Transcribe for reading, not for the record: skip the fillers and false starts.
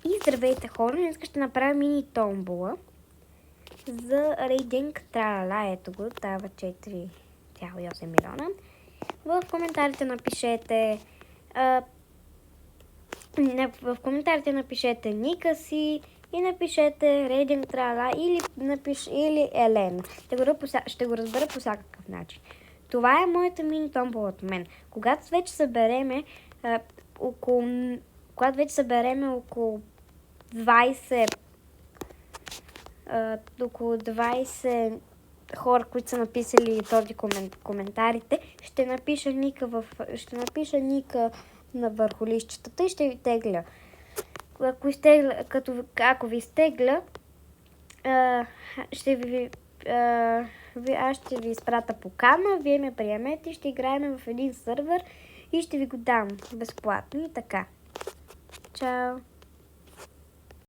И здравейте хора, днес ще направя мини томбола за рейтинг Тралала. Ето го, дава 4,8 милиона. В коментарите напишете ника си и напишете рейтинг Тралала или Елена. Ще го разбера по всякакъв начин. Това е моята мини томбола от мен. Когато вече събереме около 20 хора, които са написали този коментарите, ще напиша ника на върху листчетата и ще ви тегля. Ако ви изтегля, аз ще ви изпрата покана, вие ме приемете, ще играем в един сървър и ще ви го дам безплатно и така. Чао!